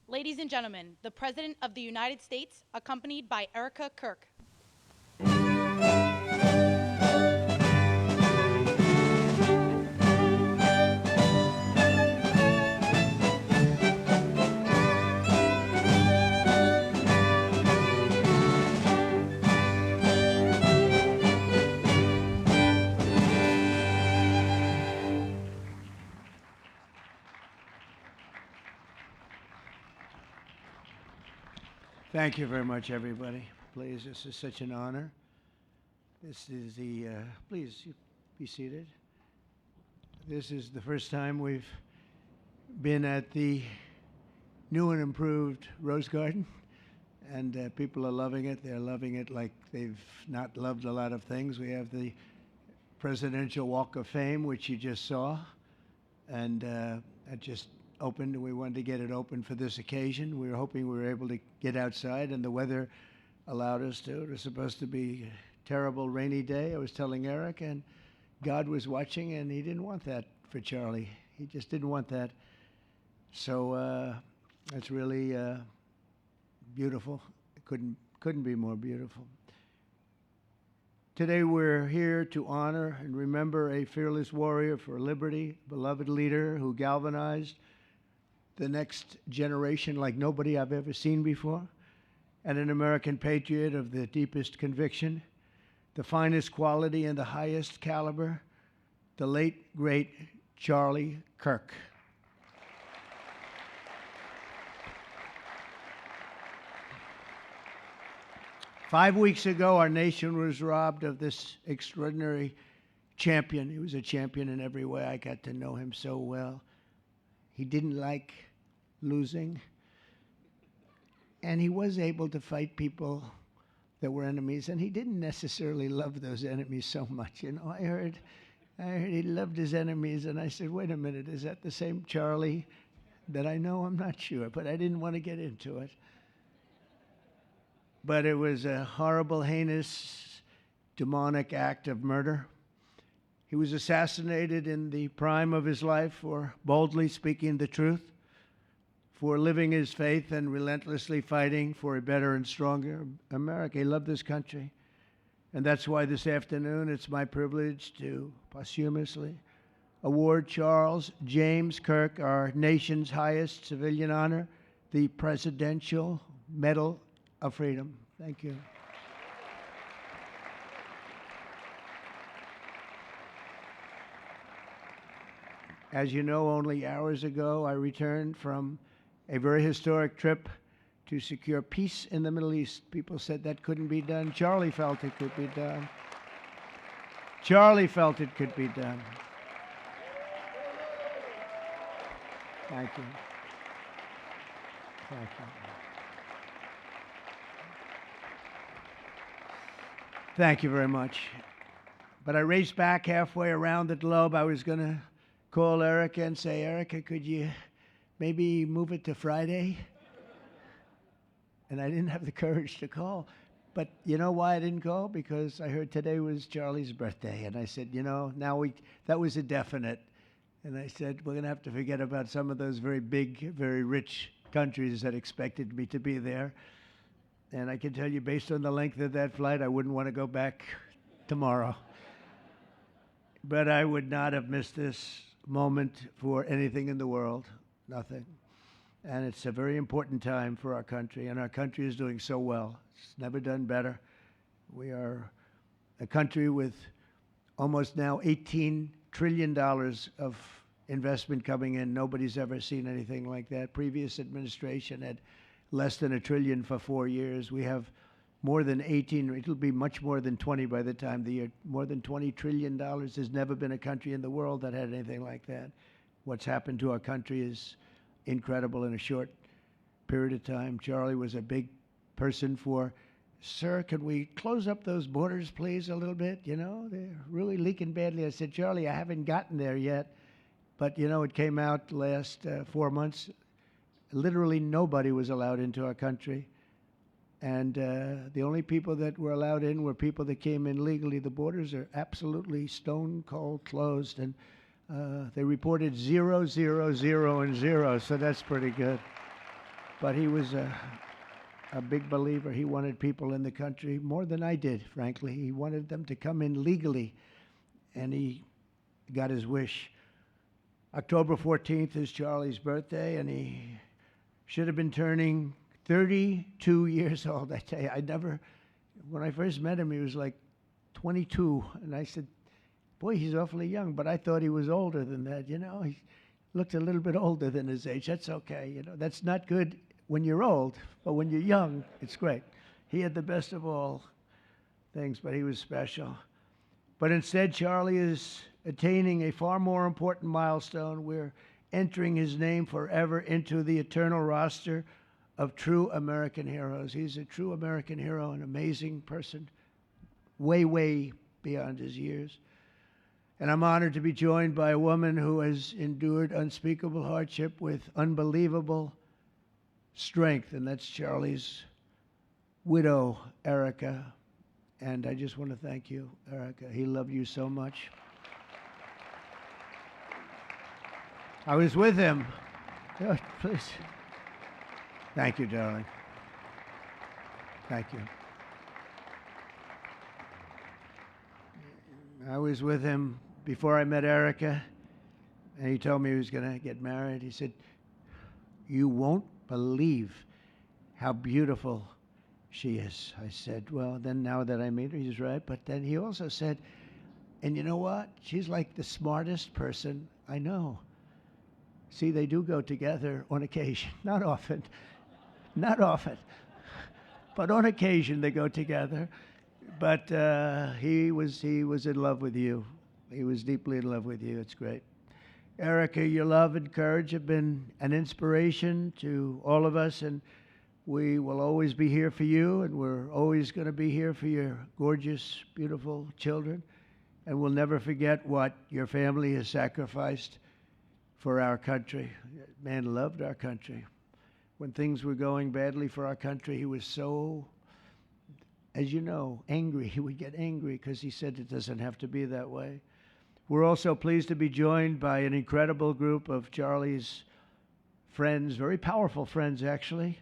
Ladies and gentlemen, the President of the United States, accompanied by Erica Kirk. Thank you very much, everybody. Please, this is such an honor. This is please be seated. This is the first time we've been at the new and improved Rose Garden, and people are loving it. They're loving it like they've not loved a lot of things. We have the Presidential Walk of Fame, which you just saw, and that just opened, and we wanted to get it open for this occasion. We were hoping we were able to get outside, and the weather allowed us to. It was supposed to be a terrible rainy day. I was telling Eric, and God was watching, and he didn't want that for Charlie. He just didn't want that. So it's really beautiful. It couldn't be more beautiful. Today we're here to honor and remember a fearless warrior for liberty, beloved leader who galvanized the next generation like nobody I've ever seen before, and an American patriot of the deepest conviction, the finest quality and the highest caliber, the late, great Charlie Kirk. Five weeks ago, our nation was robbed of this extraordinary champion. He was a champion in every way. I got to know him so well. He didn't like losing, and he was able to fight people that were enemies, and he didn't necessarily love those enemies so much. You know, I heard he loved his enemies, and I said, wait a minute, is that the same Charlie that I know? I'm not sure, but I didn't want to get into it. But it was a horrible, heinous, demonic act of murder. He was assassinated in the prime of his life for boldly speaking the truth, for living his faith and relentlessly fighting for a better and stronger America. He loved this country. And that's why this afternoon it's my privilege to posthumously award Charles James Kirk, our nation's highest civilian honor, the Presidential Medal of Freedom. Thank you. As you know, only hours ago, I returned from a very historic trip to secure peace in the Middle East. People said that couldn't be done. Charlie felt it could be done. Charlie felt it could be done. Thank you. Thank you. Thank you very much. But I raced back halfway around the globe. I was going to call Erica and say, Erica, could you maybe move it to Friday? And I didn't have the courage to call. But you know why I didn't call? Because I heard today was Charlie's birthday. And I said, you know, that was a definite. And I said, we're going to have to forget about some of those very big, very rich countries that expected me to be there. And I can tell you, based on the length of that flight, I wouldn't want to go back tomorrow. But I would not have missed this moment for anything in the world, nothing. And it's a very important time for our country, and our country is doing so well. It's never done better. We are a country with almost now $18 trillion of investment coming in. Nobody's ever seen anything like that. Previous administration had less than $1 trillion for 4 years. We have more than 18, it'll be much more than 20 by the time the year, more than $20 trillion. There's never been a country in the world that had anything like that. What's happened to our country is incredible in a short period of time. Charlie was a big person for, sir, could we close up those borders, please, a little bit? You know, they're really leaking badly. I said, Charlie, I haven't gotten there yet. But, you know, it came out last 4 months. Literally nobody was allowed into our country. And the only people that were allowed in were people that came in legally. The borders are absolutely stone cold closed, and they reported 0, 0, 0, and 0, so that's pretty good. But he was a big believer. He wanted people in the country more than I did, frankly. He wanted them to come in legally, and he got his wish. October 14th is Charlie's birthday, and he should have been turning 32 years old. I tell you, when I first met him, he was like 22. And I said, boy, he's awfully young. But I thought he was older than that, you know. He looked a little bit older than his age. That's okay, you know. That's not good when you're old, but when you're young, it's great. He had the best of all things, but he was special. But instead, Charlie is attaining a far more important milestone. We're entering his name forever into the eternal roster of true American heroes. He's a true American hero, an amazing person, way, way beyond his years. And I'm honored to be joined by a woman who has endured unspeakable hardship with unbelievable strength, and that's Charlie's widow, Erica. And I just want to thank you, Erica. He loved you so much. I was with him. Oh, please. Thank you, darling. Thank you. I was with him before I met Erica, and he told me he was going to get married. He said, "You won't believe how beautiful she is." I said, well, then now that I meet her, he's right. But then he also said, and you know what? She's like the smartest person I know. See, they do go together on occasion. Not often. Not often. But on occasion they go together. But he was in love with you. He was deeply in love with you. It's great. Erica, your love and courage have been an inspiration to all of us, and we will always be here for you, and we're always going to be here for your gorgeous, beautiful children, and we'll never forget what your family has sacrificed for our country. Man loved our country. When things were going badly for our country, he was so, as you know, angry. He would get angry because he said it doesn't have to be that way. We're also pleased to be joined by an incredible group of Charlie's friends, very powerful friends, actually,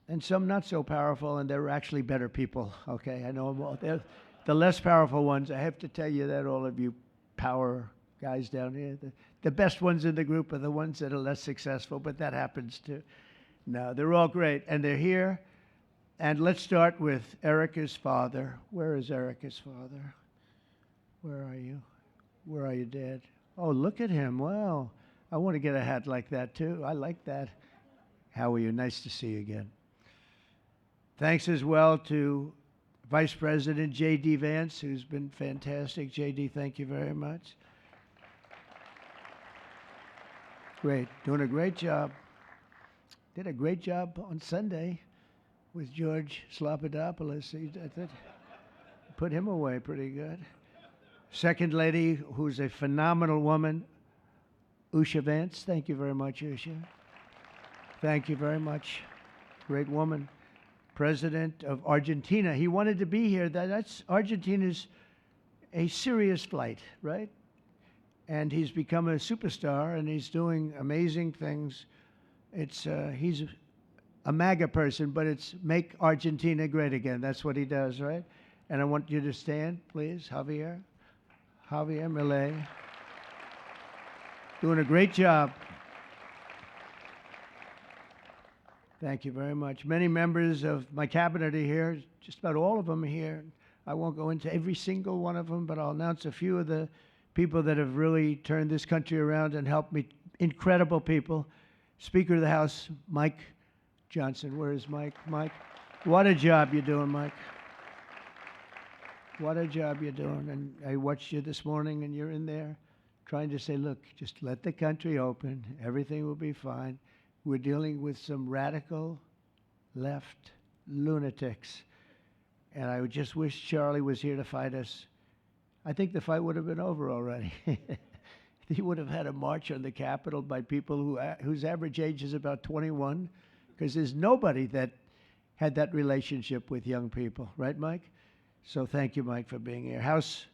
and some not so powerful, and they're actually better people, okay? I know them all. They're the less powerful ones. I have to tell you that, all of you power guys down here. The best ones in the group are the ones that are less successful, but that happens too. No, they're all great, and they're here. And let's start with Erica's father. Where is Erica's father? Where are you? Where are you, Dad? Oh, look at him. Wow. I want to get a hat like that, too. I like that. How are you? Nice to see you again. Thanks as well to Vice President J.D. Vance, who's been fantastic. J.D., thank you very much. Great. Doing a great job. Did a great job on Sunday with George Slopadopoulos. Put him away pretty good. Second lady, who's a phenomenal woman, Usha Vance. Thank you very much, Usha. Thank you very much. Great woman. President of Argentina. He wanted to be here. That's Argentina's a serious flight, right? And he's become a superstar, and he's doing amazing things. He's a MAGA person, but it's make Argentina great again. That's what he does, right? And I want you to stand, please, Javier Milei. Doing a great job. Thank you very much. Many members of my cabinet are here. Just about all of them are here. I won't go into every single one of them, but I'll announce a few of the people that have really turned this country around and helped me. Incredible people. Speaker of the House, Mike Johnson. Where is Mike? Mike, what a job you're doing, Mike. What a job you're doing. And I watched you this morning, and you're in there trying to say, look, just let the country open. Everything will be fine. We're dealing with some radical left lunatics. And I would just wish Charlie was here to fight us. I think the fight would have been over already. He would have had a march on the Capitol by people whose average age is about 21, because there's nobody that had that relationship with young people. Right, Mike? So thank you, Mike, for being here. House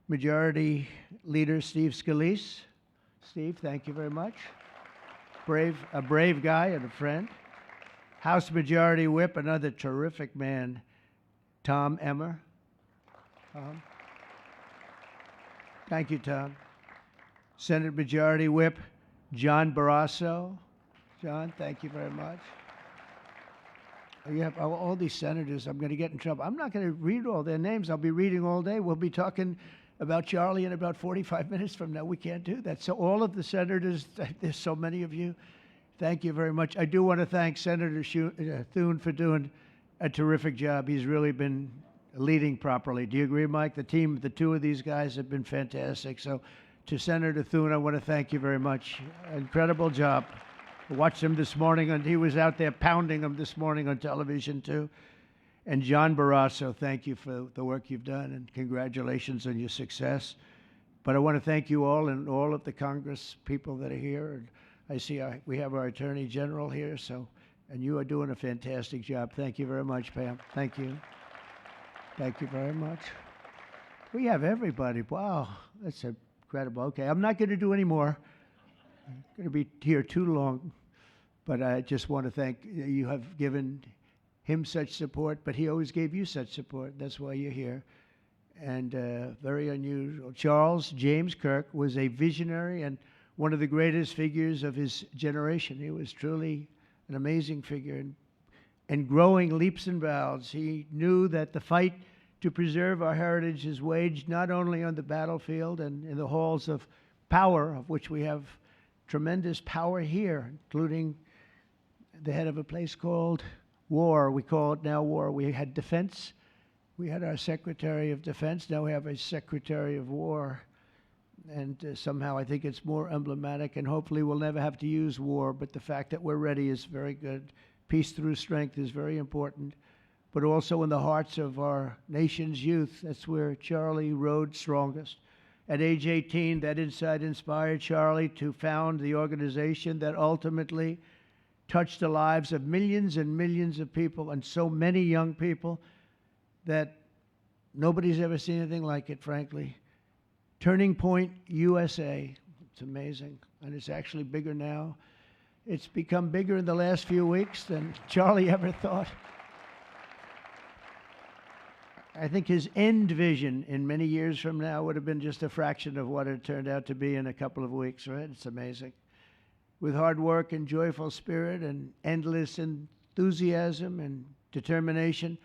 Majority Leader Steve Scalise. Steve, thank you very much. A brave guy and a friend. House Majority Whip, another terrific man, Tom Emmer. Tom. Thank you, Tom. Senate Majority Whip, John Barrasso. John, thank you very much. You have all these senators. I'm going to get in trouble. I'm not going to read all their names. I'll be reading all day. We'll be talking about Charlie in about 45 minutes from now. We can't do that. So all of the senators, there's so many of you, thank you very much. I do want to thank Senator Thune for doing a terrific job. He's really been leading properly. Do you agree, Mike? The team, the two of these guys have been fantastic. So to Senator Thune, I want to thank you very much. Incredible job. I watched him this morning, and he was out there pounding them this morning on television, too. And John Barrasso, thank you for the work you've done, and congratulations on your success. But I want to thank you all and all of the Congress people that are here. And I see we have our Attorney General here, and you are doing a fantastic job. Thank you very much, Pam. Thank you. Thank you very much. We have everybody. Wow, that's incredible. Okay, I'm not going to do any more. I'm going to be here too long, but I just want to thank you. Have given him such support, but he always gave you such support. That's why you're here. And very unusual. Charles James Kirk was a visionary and one of the greatest figures of his generation. He was truly an amazing figure and growing leaps and bounds. He knew that the fight to preserve our heritage is waged not only on the battlefield and in the halls of power, of which we have tremendous power here, including the head of a place called War. We call it now War. We had Defense. We had our Secretary of Defense. Now we have a Secretary of War. And somehow I think it's more emblematic, and hopefully we'll never have to use war, but the fact that we're ready is very good. Peace through strength is very important, but also in the hearts of our nation's youth. That's where Charlie rode strongest. At age 18, that insight inspired Charlie to found the organization that ultimately touched the lives of millions and millions of people, and so many young people that nobody's ever seen anything like it, frankly. Turning Point USA. It's amazing, and it's actually bigger now. It's become bigger in the last few weeks than Charlie ever thought. I think his end vision in many years from now would have been just a fraction of what it turned out to be in a couple of weeks, right? It's amazing. With hard work and joyful spirit and endless enthusiasm and determination.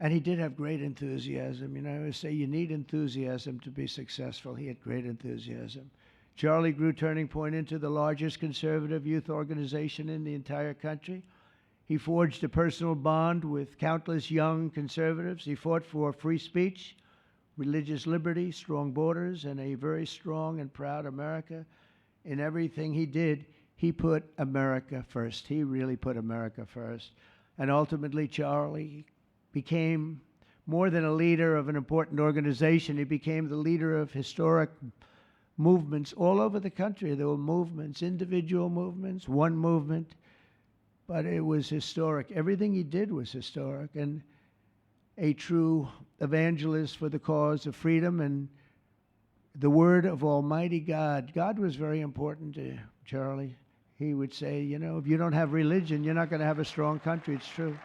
And he did have great enthusiasm. You know, I always say you need enthusiasm to be successful. He had great enthusiasm. Charlie grew Turning Point into the largest conservative youth organization in the entire country. He forged a personal bond with countless young conservatives. He fought for free speech, religious liberty, strong borders, and a very strong and proud America. In everything he did, he put America first. He really put America first. And ultimately, Charlie became more than a leader of an important organization. He became the leader of historic movements all over the country. There were movements, individual movements, one movement, but it was historic. Everything he did was historic, and a true evangelist for the cause of freedom and the word of Almighty God. God was very important to Charlie. He would say, you know, if you don't have religion, you're not going to have a strong country. It's true.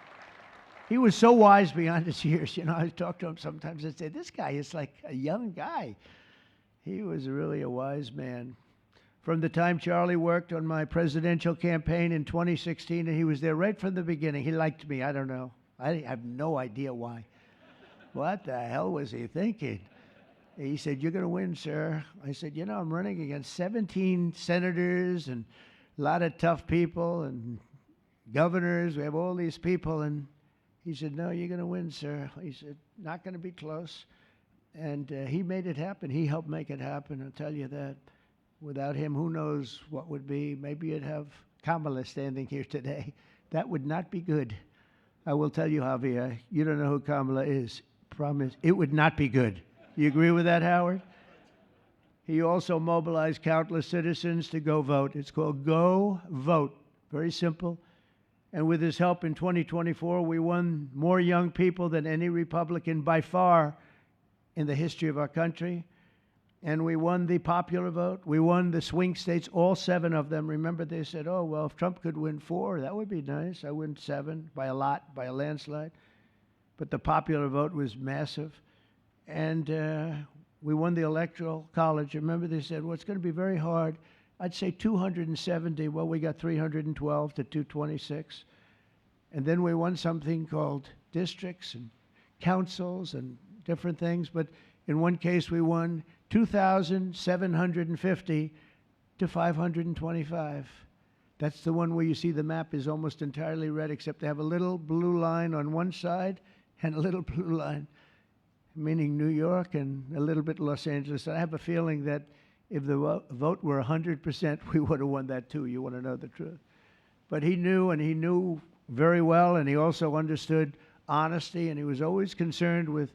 He was so wise beyond his years. You know, I talk to him sometimes and say, this guy is like a young guy. He was really a wise man. From the time Charlie worked on my presidential campaign in 2016, and he was there right from the beginning. He liked me. I don't know. I have no idea why. What the hell was he thinking? He said, you're going to win, sir. I said, you know, I'm running against 17 senators and a lot of tough people and governors. We have all these people. And he said, no, you're going to win, sir. He said, not going to be close. And he made it happen. He helped make it happen, I'll tell you that. Without him, who knows what would be. Maybe you'd have Kamala standing here today. That would not be good. I will tell you, Javier, you don't know who Kamala is. Promise, it would not be good. You agree with that, Howard? He also mobilized countless citizens to go vote. It's called Go Vote. Very simple. And with his help in 2024, we won more young people than any Republican by far in the history of our country. And we won the popular vote. We won the swing states, all 7 of them. Remember, they said, oh, well, if Trump could win 4, that would be nice. I win 7 by a lot, by a landslide. But the popular vote was massive. And we won the Electoral College. Remember, they said, well, it's going to be very hard. I'd say 270. Well, we got 312 to 226. And then we won something called districts and councils and different things. But in one case, we won 2,750 to 525. That's the one where you see the map is almost entirely red, except they have a little blue line on one side and a little blue line, meaning New York and a little bit Los Angeles. I have a feeling that if the vote were 100%, we would have won that too. You want to know the truth. But he knew, and he knew very well, and he also understood honesty, and he was always concerned with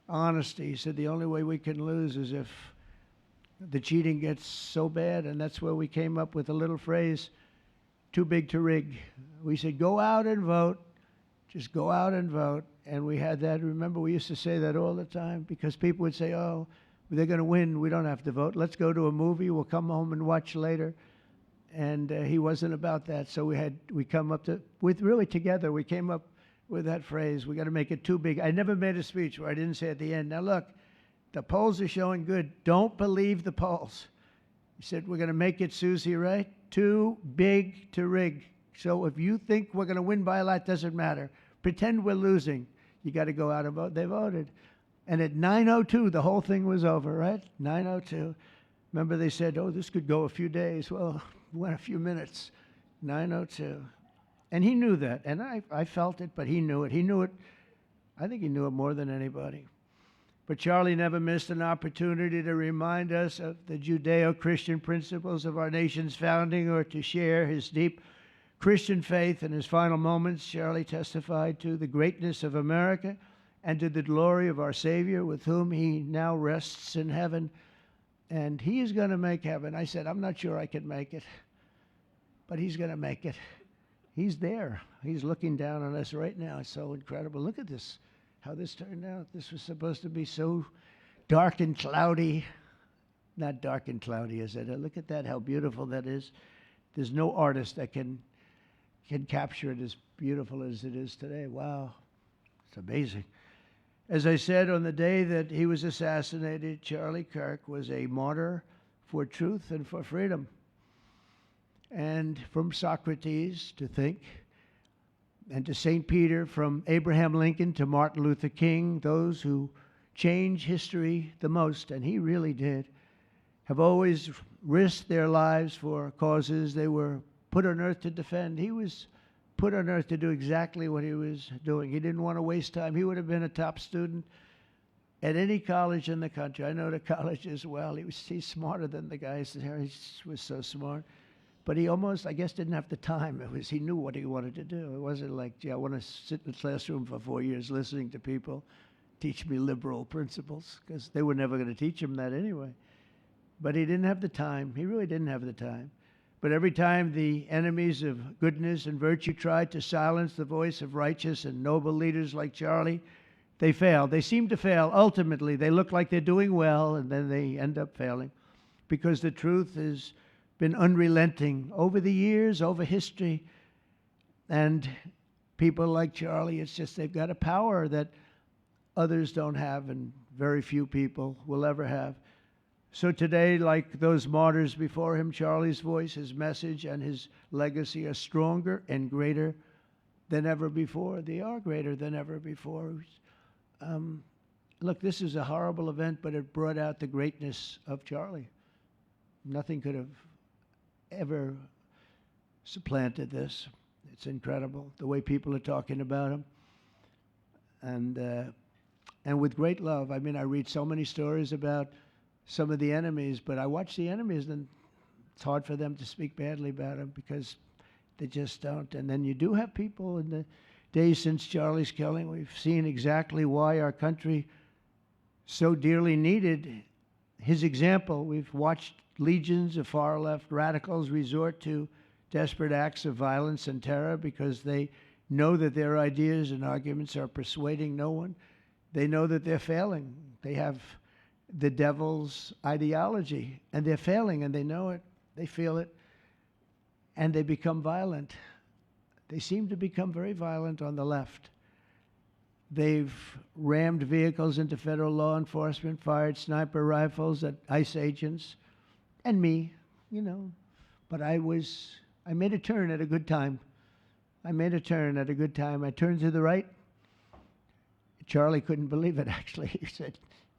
honesty. He said the only way we can lose is if the cheating gets so bad, and that's where we came up with a little phrase, too big to rig. We said, go out and vote. Just go out and vote. And we had that. Remember, we used to say that all the time because people would say, oh, they're going to win. We don't have to vote. Let's go to a movie. We'll come home and watch later. And he wasn't about that. So we come up to, with really together, we came up with that phrase, we got to make it too big. I never made a speech where I didn't say at the end, now look, the polls are showing good. Don't believe the polls. He said, we're going to make it, Susie, right? Too big to rig. So if you think we're going to win by a lot, doesn't matter. Pretend we're losing. You got to go out and vote. They voted. And at 9:02, the whole thing was over, right? 9:02. Remember they said, oh, this could go a few days. Well, it went a few minutes. 9:02. And he knew that. And I felt it, but he knew it. He knew it. I think he knew it more than anybody. But Charlie never missed an opportunity to remind us of the Judeo-Christian principles of our nation's founding or to share his deep Christian faith. In his final moments, Charlie testified to the greatness of America and to the glory of our Savior, with whom he now rests in heaven. And he is going to make heaven. I said, I'm not sure I can make it, but he's going to make it. He's there. He's looking down on us right now. It's so incredible. Look at this, how this turned out. This was supposed to be so dark and cloudy. Not dark and cloudy, is it? Look at that, how beautiful that is. There's no artist that can capture it as beautiful as it is today. Wow, it's amazing. As I said, on the day that he was assassinated, Charlie Kirk was a martyr for truth and for freedom. And from Socrates to think, and to St. Peter, from Abraham Lincoln to Martin Luther King, those who change history the most, and he really did, have always risked their lives for causes they were put on earth to defend. He was put on earth to do exactly what he was doing. He didn't want to waste time. He would have been a top student at any college in the country. I know the college as well. He's smarter than the guys there. He was so smart. But he almost, I guess, didn't have the time. He knew what he wanted to do. It wasn't like, gee, I want to sit in the classroom for 4 years listening to people teach me liberal principles, because they were never going to teach him that anyway. But he didn't have the time. He really didn't have the time. But every time the enemies of goodness and virtue tried to silence the voice of righteous and noble leaders like Charlie, they failed. They seem to fail. Ultimately, they look like they're doing well, and then they end up failing, because the truth has been unrelenting over the years, over history. And people like Charlie, it's just they've got a power that others don't have, and very few people will ever have. So today, like those martyrs before him, Charlie's voice, his message, and his legacy are stronger and greater than ever before. They are greater than ever before. Look, this is a horrible event, but it brought out the greatness of Charlie. Nothing could have ever supplanted this. It's incredible, the way people are talking about him. And with great love. I mean, I read so many stories about some of the enemies, but I watch the enemies, and it's hard for them to speak badly about him because they just don't. And then you do have people in the days since Charlie's killing. We've seen exactly why our country so dearly needed his example. We've watched legions of far-left radicals resort to desperate acts of violence and terror because they know that their ideas and arguments are persuading no one. They know that they're failing. They have the devil's ideology, and they're failing, and they know it. They feel it, and they become violent. They seem to become very violent on the left. They've rammed vehicles into federal law enforcement, fired sniper rifles at ICE agents, and me, you know. But I made a turn at a good time. I turned to the right. Charlie couldn't believe it, actually. He said,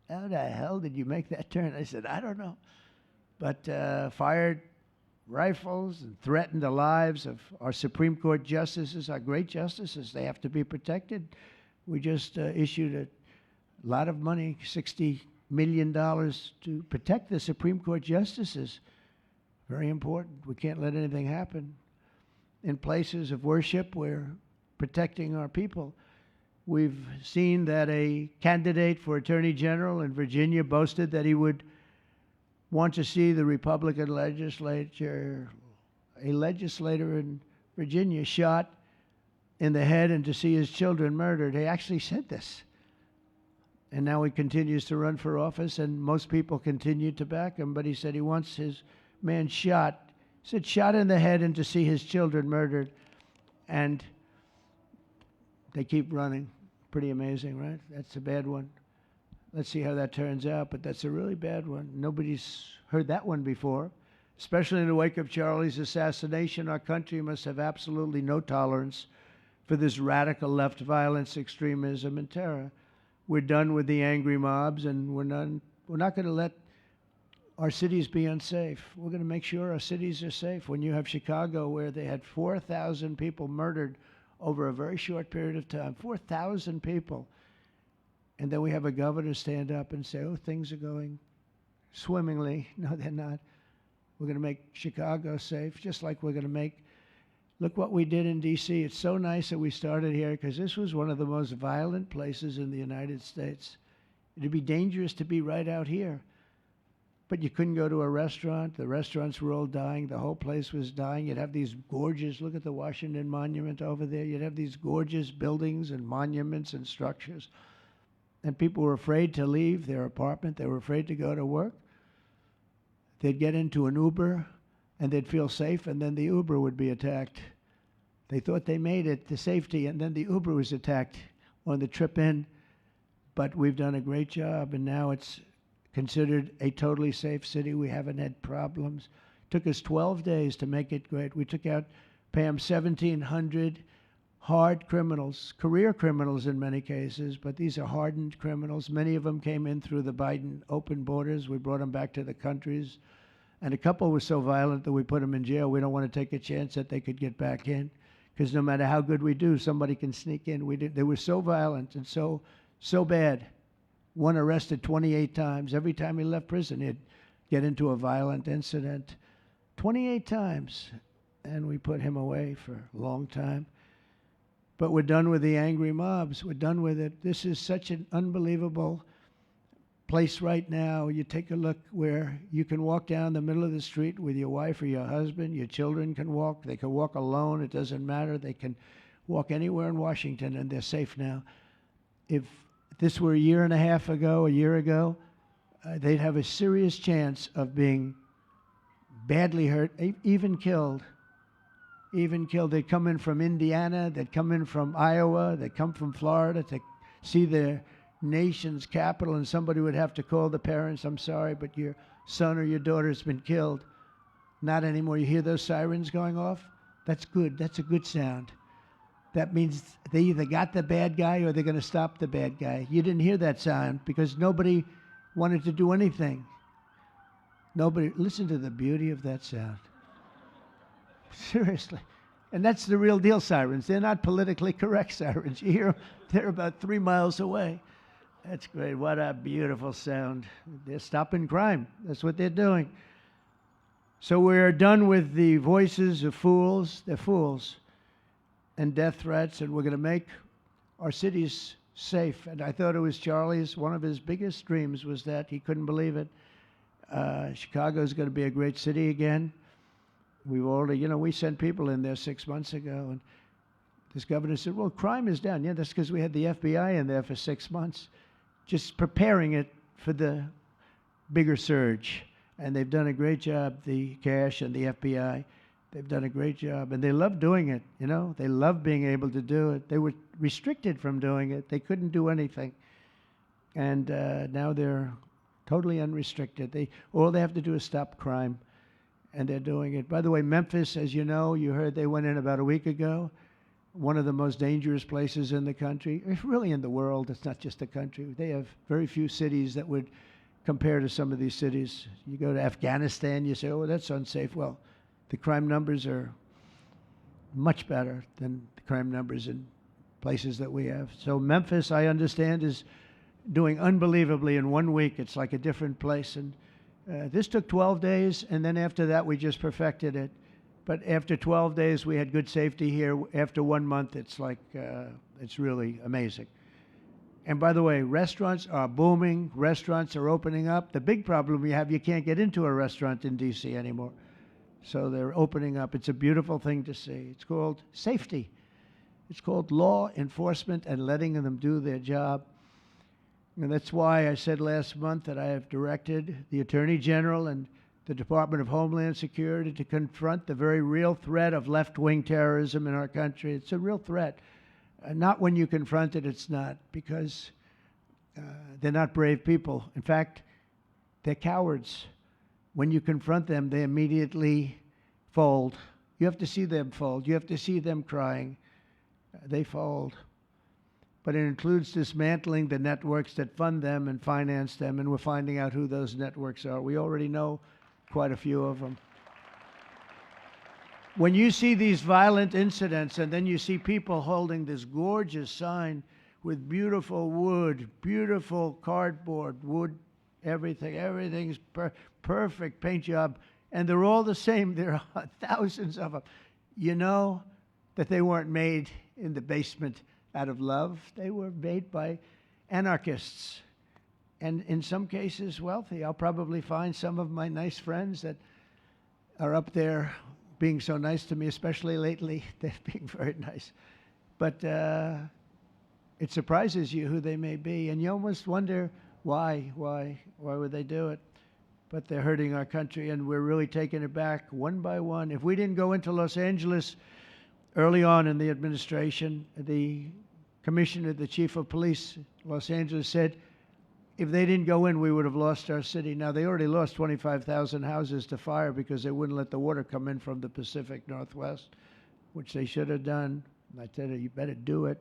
"How the hell did you make that turn?" I said, "I don't know." But fired rifles and threatened the lives of our Supreme Court justices, our great justices. They have to be protected. We just issued a lot of money, $60 million, to protect the Supreme Court justices. Very important. We can't let anything happen. In places of worship, we're protecting our people. We've seen that a candidate for Attorney General in Virginia boasted that he would want to see the Republican legislature, a legislator in Virginia, shot in the head and to see his children murdered. He actually said this. And now he continues to run for office, and most people continue to back him, but he said he wants his man shot. He said shot in the head and to see his children murdered. And they keep running. Pretty amazing, right? That's a bad one. Let's see how that turns out, but that's a really bad one. Nobody's heard that one before. Especially in the wake of Charlie's assassination, our country must have absolutely no tolerance for this radical left violence, extremism, and terror. We're done with the angry mobs, and we're not going to let our cities be unsafe. We're going to make sure our cities are safe. When you have Chicago, where they had 4,000 people murdered over a very short period of time, 4,000 people, and then we have a governor stand up and say, "Oh, things are going swimmingly." No, they're not. We're going to make Chicago safe, just like we're going to make, look what we did in D.C. It's so nice that we started here, because this was one of the most violent places in the United States. It'd be dangerous to be right out here. But you couldn't go to a restaurant. The restaurants were all dying. The whole place was dying. You'd have these gorgeous, look at the Washington Monument over there. You'd have these gorgeous buildings and monuments and structures. And people were afraid to leave their apartment. They were afraid to go to work. They'd get into an Uber, and they'd feel safe, and then the Uber would be attacked. They thought they made it to safety, and then the Uber was attacked on the trip in. But we've done a great job, and now it's considered a totally safe city. We haven't had problems. It took us 12 days to make it great. We took out, Pam, 1,700 hard criminals, career criminals in many cases, but these are hardened criminals. Many of them came in through the Biden open borders. We brought them back to the countries. And a couple were so violent that we put them in jail. We don't want to take a chance that they could get back in, because no matter how good we do, somebody can sneak in. They were so violent and so bad. One arrested 28 times. Every time he left prison, he'd get into a violent incident. 28 times. And we put him away for a long time. But we're done with the angry mobs. We're done with it. This is such an unbelievable place right now. You take a look where you can walk down the middle of the street with your wife or your husband. Your children can walk. They can walk alone. It doesn't matter. They can walk anywhere in Washington, and they're safe now. If this were a year ago, they'd have a serious chance of being badly hurt, even killed. They'd come in from Indiana, they'd come in from Iowa, they'd come from Florida to see their nation's capital, and somebody would have to call the parents, "I'm sorry, but your son or your daughter's been killed." Not anymore. You hear those sirens going off? That's good. That's a good sound. That means they either got the bad guy or they're going to stop the bad guy. You didn't hear that sound because nobody wanted to do anything. Nobody. Listen to the beauty of that sound. Seriously. And that's the real deal sirens. They're not politically correct sirens. You hear them, they're about 3 miles away. That's great. What a beautiful sound. They're stopping crime. That's what they're doing. So we're done with the voices of fools. They're fools. And death threats, and we're going to make our cities safe. And I thought it was Charlie's, one of his biggest dreams was that he couldn't believe it. Chicago is going to be a great city again. We've already, we sent people in there 6 months ago, and this governor said, well, crime is down. Yeah, that's because we had the FBI in there for 6 months, just preparing it for the bigger surge. And they've done a great job, the cash and the FBI. They've done a great job, and they love doing it, They love being able to do it. They were restricted from doing it. They couldn't do anything. And now they're totally unrestricted. All they have to do is stop crime, and they're doing it. By the way, Memphis, as you know, you heard they went in about a week ago, one of the most dangerous places in the country, really in the world. It's not just the country. They have very few cities that would compare to some of these cities. You go to Afghanistan, you say, oh, that's unsafe. Well, the crime numbers are much better than the crime numbers in places that we have. So Memphis, I understand, is doing unbelievably in 1 week. It's like a different place. And this took 12 days, and then after that, we just perfected it. But after 12 days, we had good safety here. After 1 month, it's like, it's really amazing. And by the way, restaurants are booming. Restaurants are opening up. The big problem we have, you can't get into a restaurant in D.C. anymore. So they're opening up. It's a beautiful thing to see. It's called safety. It's called law enforcement and letting them do their job. And that's why I said last month that I have directed the Attorney General and the Department of Homeland Security to confront the very real threat of left-wing terrorism in our country. It's a real threat. Not when you confront it, it's not, because they're not brave people. In fact, they're cowards. When you confront them, they immediately fold. You have to see them fold. You have to see them crying. They fold. But it includes dismantling the networks that fund them and finance them, and we're finding out who those networks are. We already know quite a few of them. When you see these violent incidents, and then you see people holding this gorgeous sign with beautiful wood, beautiful cardboard, wood, everything's perfect paint job, and they're all the same. There are thousands of them. You know that they weren't made in the basement out of love. They were made by anarchists, and in some cases wealthy. I'll probably find some of my nice friends that are up there being so nice to me, especially lately. They're being very nice. But it surprises you who they may be, and you almost wonder why would they do it? But they're hurting our country, and we're really taking it back one by one. If we didn't go into Los Angeles early on in the administration, the commissioner, the chief of police, Los Angeles, said if they didn't go in, we would have lost our city. Now, they already lost 25,000 houses to fire because they wouldn't let the water come in from the Pacific Northwest, which they should have done. And I said, you better do it.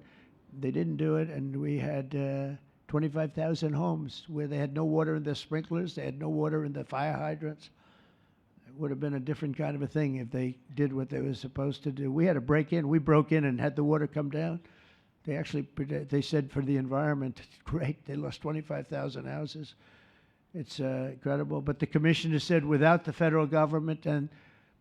They didn't do it, and we had 25,000 homes where they had no water in their sprinklers, they had no water in the fire hydrants. It would have been a different kind of a thing if they did what they were supposed to do. We had to break in. We broke in and had the water come down. They said for the environment, great, they lost 25,000 houses. It's incredible. But the commissioner said without the federal government and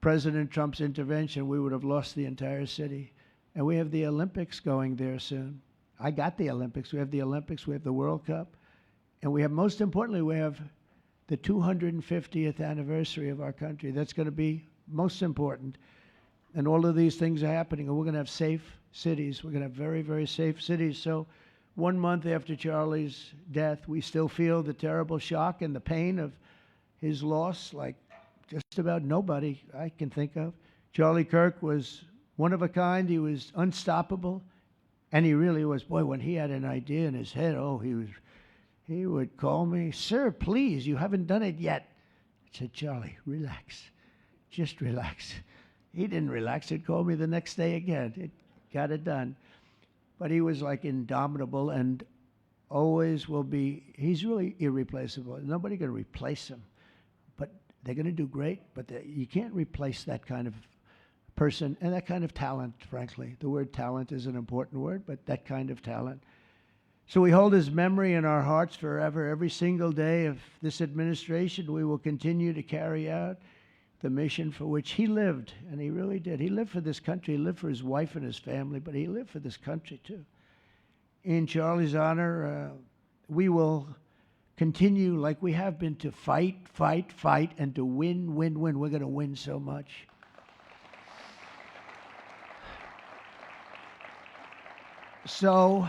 President Trump's intervention, we would have lost the entire city. And we have the Olympics going there soon. I got the Olympics. We have the Olympics. We have the World Cup. And we have, most importantly, we have the 250th anniversary of our country. That's going to be most important. And all of these things are happening. And we're going to have safe cities. We're going to have very, very safe cities. So 1 month after Charlie's death, we still feel the terrible shock and the pain of his loss, like just about nobody I can think of. Charlie Kirk was one of a kind. He was unstoppable. And he really was. Boy, when he had an idea in his head, he would call me, sir, please, you haven't done it yet. I said, Charlie, relax. Just relax. He didn't relax. He'd call me the next day again. It got it done. But he was like indomitable and always will be. He's really irreplaceable. Nobody can replace him. But they're going to do great. But you can't replace that kind of person and that kind of talent, frankly. The word talent is an important word, but that kind of talent. So we hold his memory in our hearts forever. Every single day of this administration, we will continue to carry out the mission for which he lived, and he really did. He lived for this country. He lived for his wife and his family, but he lived for this country too. In Charlie's honor, we will continue like we have been to fight, and to win. We're going to win so much. So,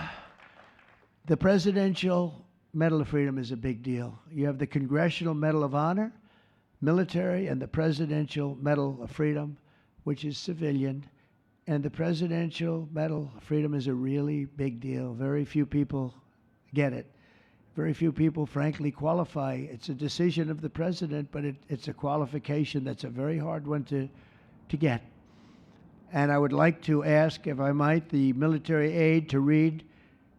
the Presidential Medal of Freedom is a big deal. You have the Congressional Medal of Honor, military, and the Presidential Medal of Freedom, which is civilian. And the Presidential Medal of Freedom is a really big deal. Very few people get it. Very few people, frankly, qualify. It's a decision of the president, but it's a qualification that's a very hard one to get. And I would like to ask, if I might, the military aide to read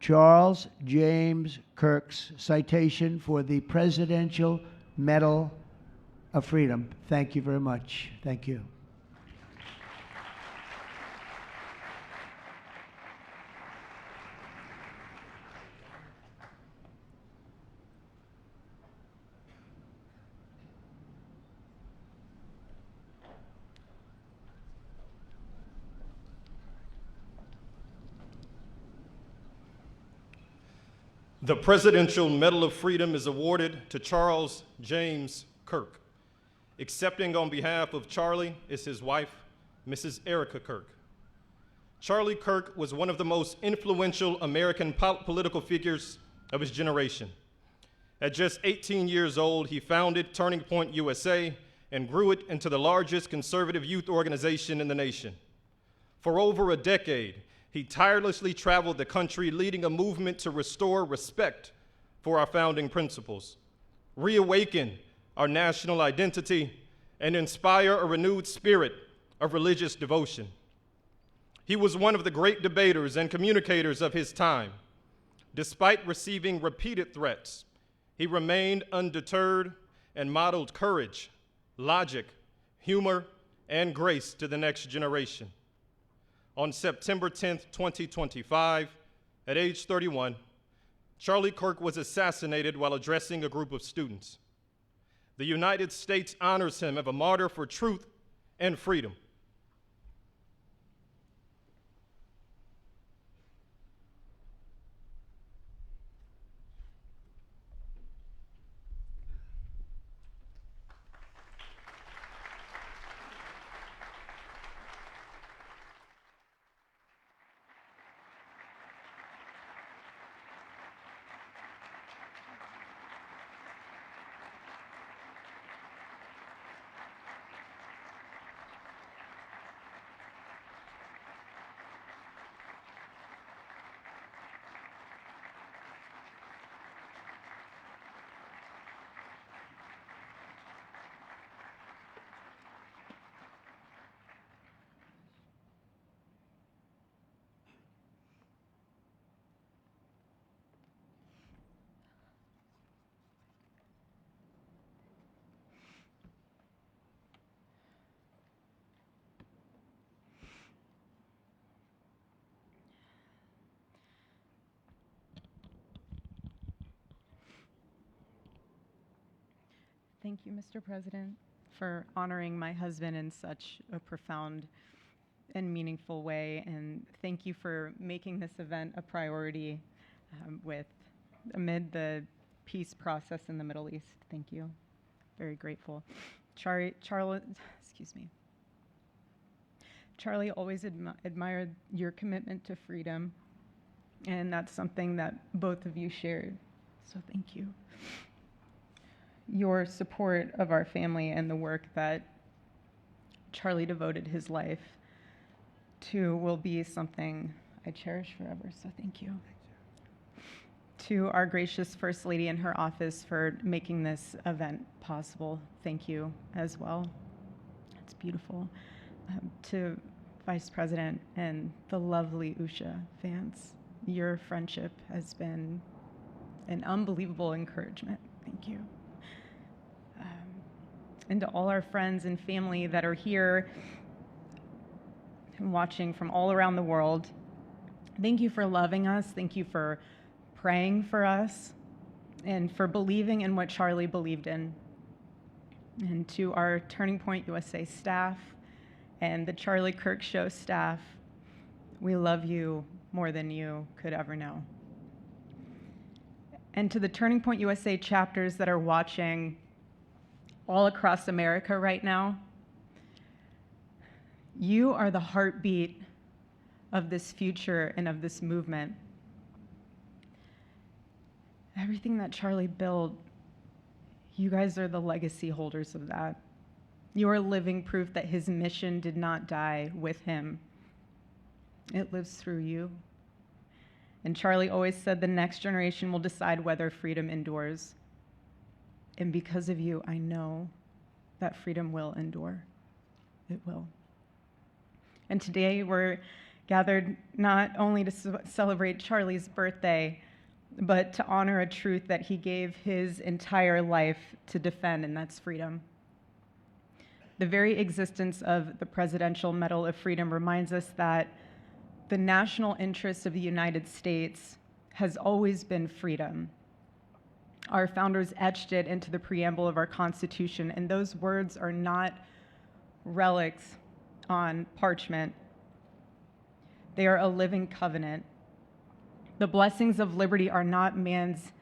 Charles James Kirk's citation for the Presidential Medal of Freedom. Thank you very much. Thank you. The Presidential Medal of Freedom is awarded to Charles James Kirk. Accepting on behalf of Charlie is his wife, Mrs. Erica Kirk. Charlie Kirk was one of the most influential American political figures of his generation. At just 18 years old, he founded Turning Point USA and grew it into the largest conservative youth organization in the nation. For over a decade, he tirelessly traveled the country, leading a movement to restore respect for our founding principles, reawaken our national identity, and inspire a renewed spirit of religious devotion. He was one of the great debaters and communicators of his time. Despite receiving repeated threats, he remained undeterred and modeled courage, logic, humor, and grace to the next generation. On September 10th, 2025, at age 31, Charlie Kirk was assassinated while addressing a group of students. The United States honors him as a martyr for truth and freedom. Thank you, Mr. President, for honoring my husband in such a profound and meaningful way. And thank you for making this event a priority amid the peace process in the Middle East. Thank you. Very grateful. Charlie always admired your commitment to freedom, and that's something that both of you shared. So thank you. Your support of our family and the work that Charlie devoted his life to will be something I cherish forever, so thank you. To our gracious First Lady in her office for making this event possible, thank you as well. It's beautiful. To Vice President and the lovely Usha fans, your friendship has been an unbelievable encouragement. Thank you. And to all our friends and family that are here and watching from all around the world, thank you for loving us. Thank you for praying for us and for believing in what Charlie believed in. And to our Turning Point USA staff and the Charlie Kirk Show staff, we love you more than you could ever know. And to the Turning Point USA chapters that are watching all across America right now, you are the heartbeat of this future and of this movement. Everything that Charlie built, you guys are the legacy holders of that. You are living proof that his mission did not die with him. It lives through you. And Charlie always said the next generation will decide whether freedom endures. And because of you, I know that freedom will endure. It will. And today we're gathered not only to celebrate Charlie's birthday, but to honor a truth that he gave his entire life to defend, and that's freedom. The very existence of the Presidential Medal of Freedom reminds us that the national interest of the United States has always been freedom. Our founders etched it into the preamble of our Constitution, and those words are not relics on parchment. They are a living covenant. The blessings of liberty are not man's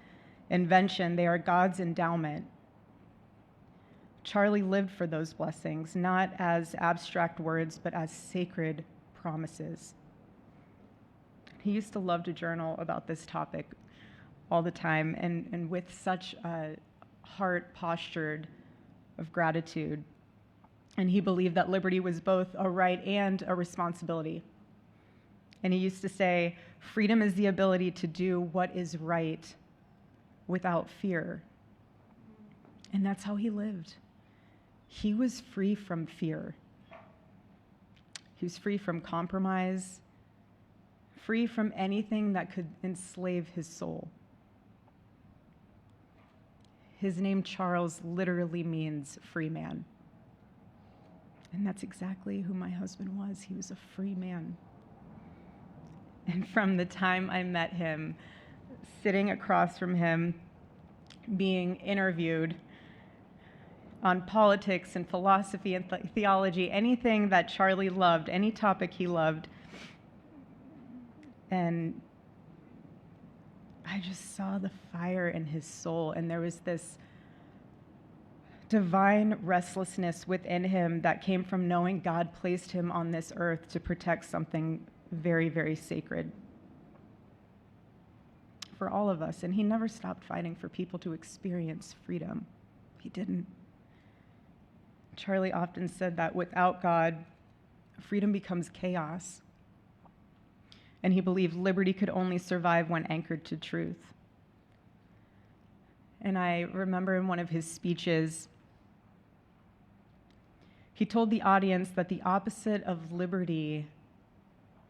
invention, they are God's endowment. Charlie lived for those blessings, not as abstract words, but as sacred promises. He used to love to journal about this topic all the time, and with such a heart postured of gratitude. And he believed that liberty was both a right and a responsibility. And he used to say, freedom is the ability to do what is right without fear. And that's how he lived. He was free from fear. He was free from compromise, free from anything that could enslave his soul. His name, Charles, literally means free man. And that's exactly who my husband was. He was a free man. And from the time I met him, sitting across from him, being interviewed on politics and philosophy and theology, anything that Charlie loved, any topic he loved, and I just saw the fire in his soul, and there was this divine restlessness within him that came from knowing God placed him on this earth to protect something very, very sacred for all of us. And he never stopped fighting for people to experience freedom. He didn't. Charlie often said that without God, freedom becomes chaos. And he believed liberty could only survive when anchored to truth. And I remember in one of his speeches, he told the audience that the opposite of liberty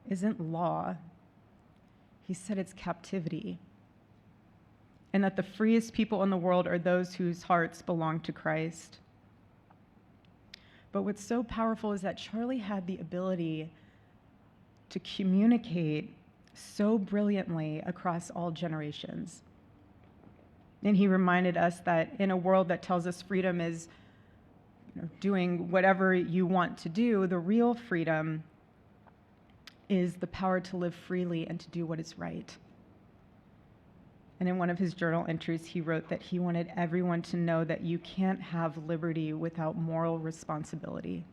isn't law. He said it's captivity. And that the freest people in the world are those whose hearts belong to Christ. But what's so powerful is that Charlie had the ability to communicate so brilliantly across all generations. And he reminded us that in a world that tells us freedom is doing whatever you want to do, the real freedom is the power to live freely and to do what is right. And in one of his journal entries, he wrote that he wanted everyone to know that you can't have liberty without moral responsibility.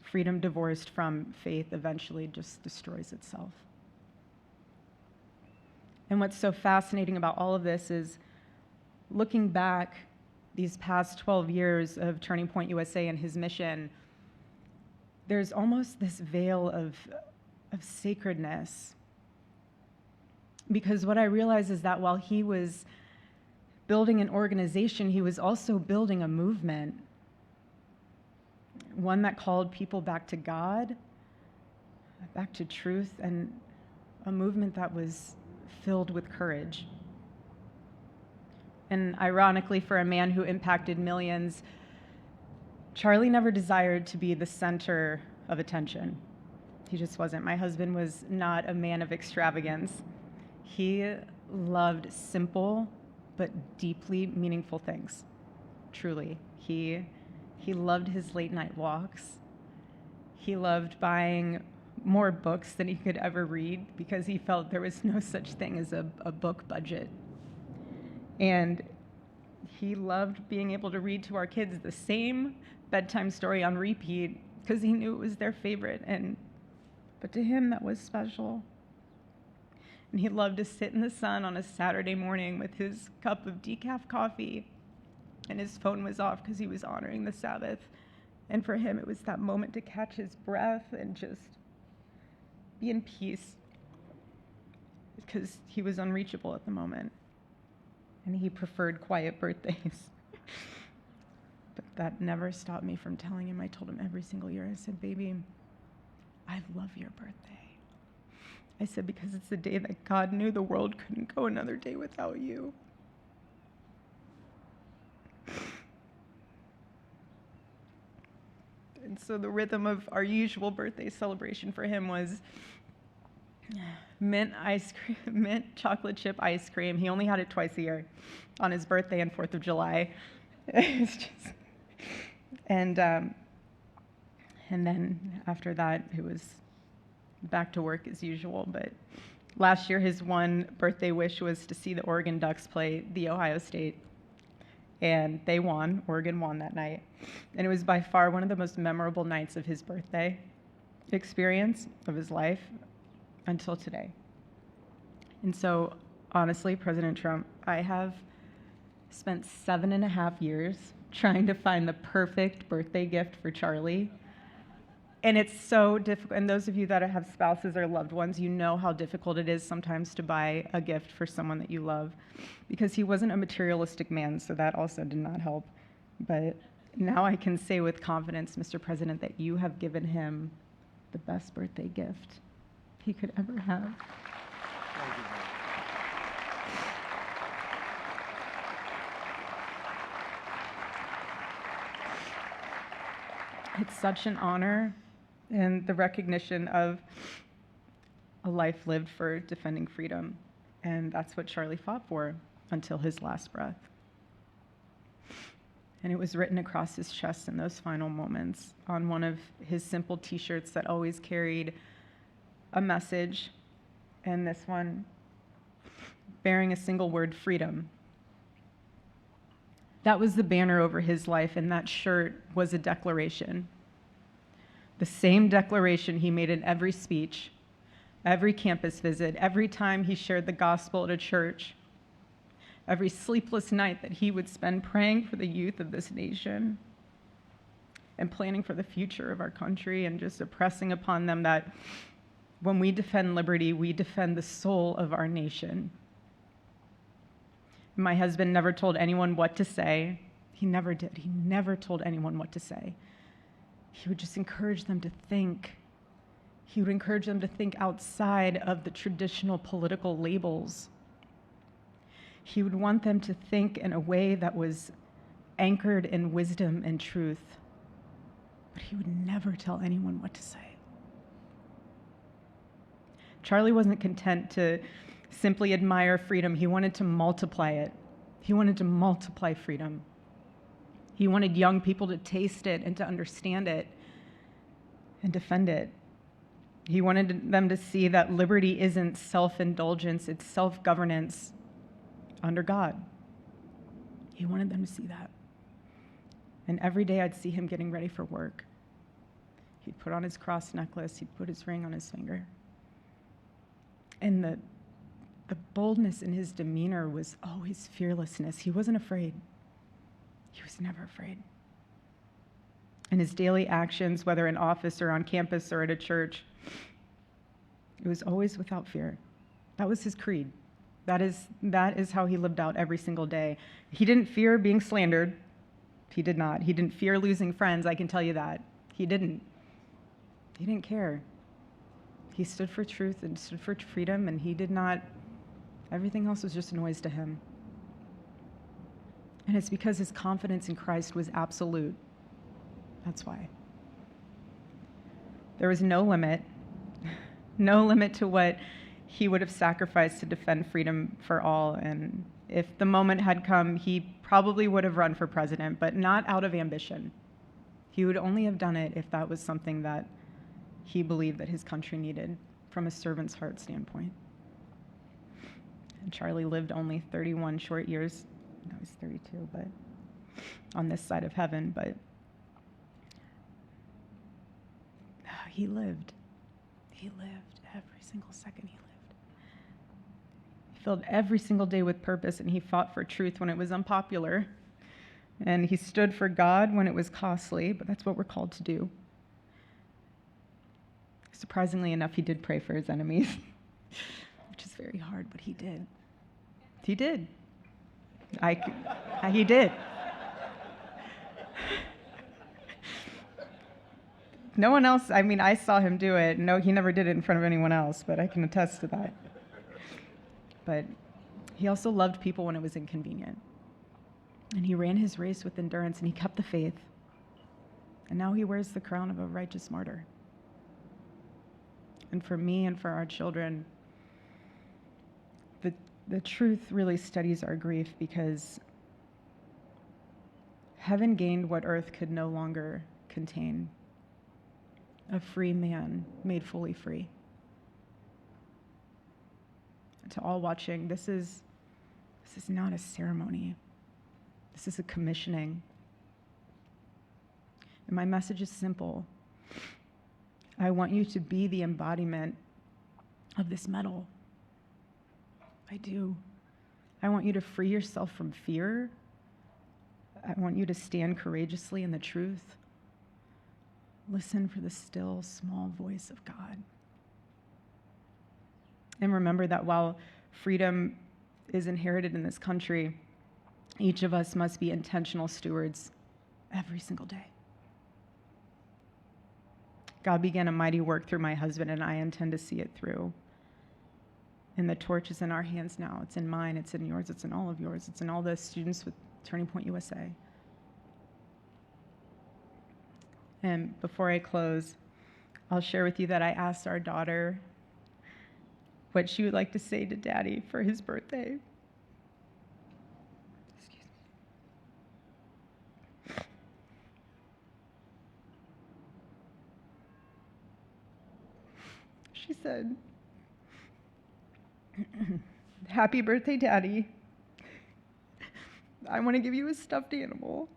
Freedom divorced from faith eventually just destroys itself. And what's so fascinating about all of this is looking back these past 12 years of Turning Point USA and his mission, there's almost this veil of sacredness. Because what I realize is that while he was building an organization, he was also building a movement. One that called people back to God, back to truth, and a movement that was filled with courage. And ironically, for a man who impacted millions, Charlie never desired to be the center of attention. He just wasn't. My husband was not a man of extravagance. He loved simple but deeply meaningful things, truly. He loved his late night walks. He loved buying more books than he could ever read because he felt there was no such thing as a book budget. And he loved being able to read to our kids the same bedtime story on repeat because he knew it was their favorite. And but to him that was special. And he loved to sit in the sun on a Saturday morning with his cup of decaf coffee, and his phone was off because he was honoring the Sabbath. And for him, it was that moment to catch his breath and just be in peace, because he was unreachable at the moment. And he preferred quiet birthdays. But that never stopped me from telling him. I told him every single year, I said, baby, I love your birthday. I said, because it's the day that God knew the world couldn't go another day without you. And so the rhythm of our usual birthday celebration for him was mint ice cream, mint chocolate chip ice cream. He only had it twice a year, on his birthday and 4th of July. It's just, and then after that, it was back to work as usual. But last year, his one birthday wish was to see the Oregon Ducks play the Ohio State. And they won. Oregon won that night. And it was by far one of the most memorable nights of his birthday experience of his life until today. And so, honestly, President Trump, I have spent 7.5 years trying to find the perfect birthday gift for Charlie. And it's so difficult. And those of you that have spouses or loved ones, you know how difficult it is sometimes to buy a gift for someone that you love, because he wasn't a materialistic man, so that also did not help. But now I can say with confidence, Mr. President, that you have given him the best birthday gift he could ever have. Thank you. It's such an honor, and the recognition of a life lived for defending freedom. And that's what Charlie fought for until his last breath. And it was written across his chest in those final moments on one of his simple t-shirts that always carried a message, and this one bearing a single word, freedom. That was the banner over his life, and that shirt was a declaration. The same declaration he made in every speech, every campus visit, every time he shared the gospel at a church, every sleepless night that he would spend praying for the youth of this nation and planning for the future of our country, and just impressing upon them that when we defend liberty, we defend the soul of our nation. My husband never told anyone what to say. He never did. He never told anyone what to say. He would just encourage them to think. He would encourage them to think outside of the traditional political labels. He would want them to think in a way that was anchored in wisdom and truth. But he would never tell anyone what to say. Charlie wasn't content to simply admire freedom. He wanted to multiply it. He wanted to multiply freedom. He wanted young people to taste it and to understand it and defend it. He wanted them to see that liberty isn't self-indulgence, it's self-governance under God. He wanted them to see that. And every day I'd see him getting ready for work. He'd put on his cross necklace, he'd put his ring on his finger. And the boldness in his demeanor was always fearlessness. He wasn't afraid. He was never afraid. In his daily actions, whether in office or on campus or at a church, it was always without fear. That was his creed. That is how he lived out every single day. He didn't fear being slandered. He did not. He didn't fear losing friends, I can tell you that. He didn't. He didn't care. He stood for truth and stood for freedom, and he did not. Everything else was just a noise to him. And it's because his confidence in Christ was absolute. That's why. There was no limit to what he would have sacrificed to defend freedom for all. And if the moment had come, he probably would have run for president, but not out of ambition. He would only have done it if that was something that he believed that his country needed from a servant's heart standpoint. And Charlie lived only 31 short years. No, he's 32, but on this side of heaven, but he lived. He lived every single second he lived. He filled every single day with purpose, and he fought for truth when it was unpopular. And he stood for God when it was costly, but that's what we're called to do. Surprisingly enough, he did pray for his enemies, which is very hard, but he did. He did. He did. No one else, I saw him do it. No, he never did it in front of anyone else, but I can attest to that. But he also loved people when it was inconvenient. And he ran his race with endurance, and he kept the faith. And now he wears the crown of a righteous martyr. And for me and for our children, the truth really studies our grief, because heaven gained what earth could no longer contain: a free man made fully free. To all watching, this is not a ceremony. This is a commissioning. And my message is simple. I want you to be the embodiment of this medal. I do. I want you to free yourself from fear. I want you to stand courageously in the truth. Listen for the still, small voice of God. And remember that while freedom is inherited in this country, each of us must be intentional stewards every single day. God began a mighty work through my husband, and I intend to see it through. And the torch is in our hands now. It's in mine, it's in yours, it's in all of yours, it's in all the students with Turning Point USA. And before I close, I'll share with you that I asked our daughter what she would like to say to Daddy for his birthday. Excuse me. She said, "Happy birthday, Daddy. I want to give you a stuffed animal.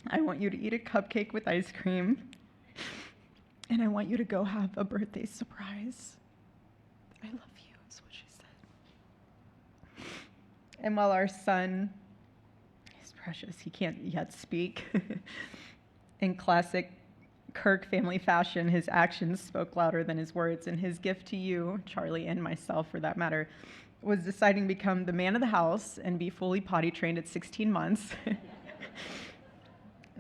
I want you to eat a cupcake with ice cream, and I want you to go have a birthday surprise. I love you," is what she said. And while our son is precious, he can't yet speak, in classic Kirk family fashion, his actions spoke louder than his words, and his gift to you, Charlie, and myself for that matter, was deciding to become the man of the house and be fully potty trained at 16 months.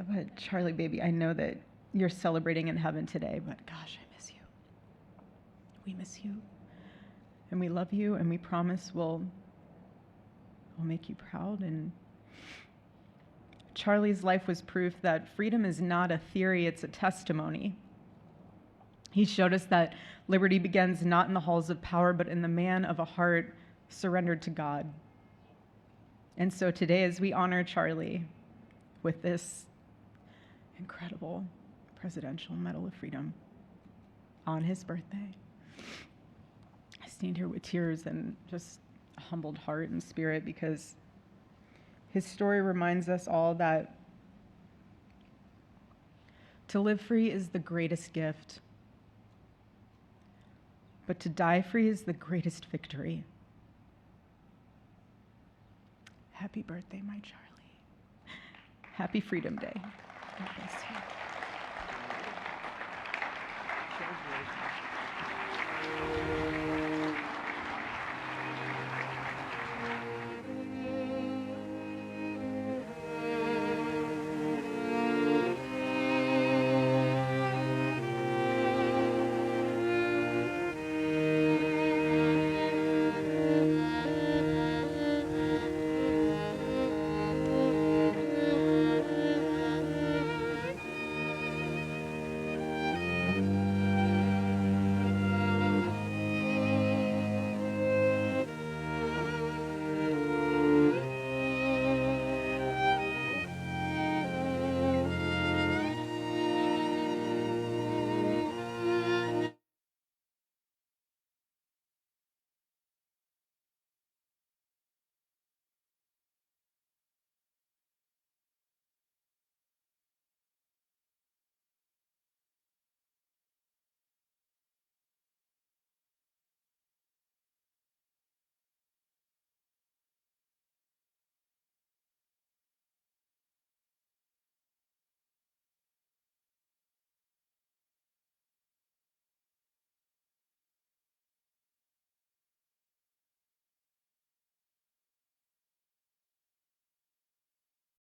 But Charlie, baby, I know that you're celebrating in heaven today, but gosh, I miss you. We miss you, and we love you, and we promise we'll make you proud. And Charlie's life was proof that freedom is not a theory, it's a testimony. He showed us that liberty begins not in the halls of power, but in the man of a heart surrendered to God. And so today, as we honor Charlie with this incredible Presidential Medal of Freedom on his birthday, I stand here with tears and just a humbled heart and spirit, because his story reminds us all that to live free is the greatest gift, but to die free is the greatest victory. Happy birthday, my Charlie. Happy Freedom Day. Okay.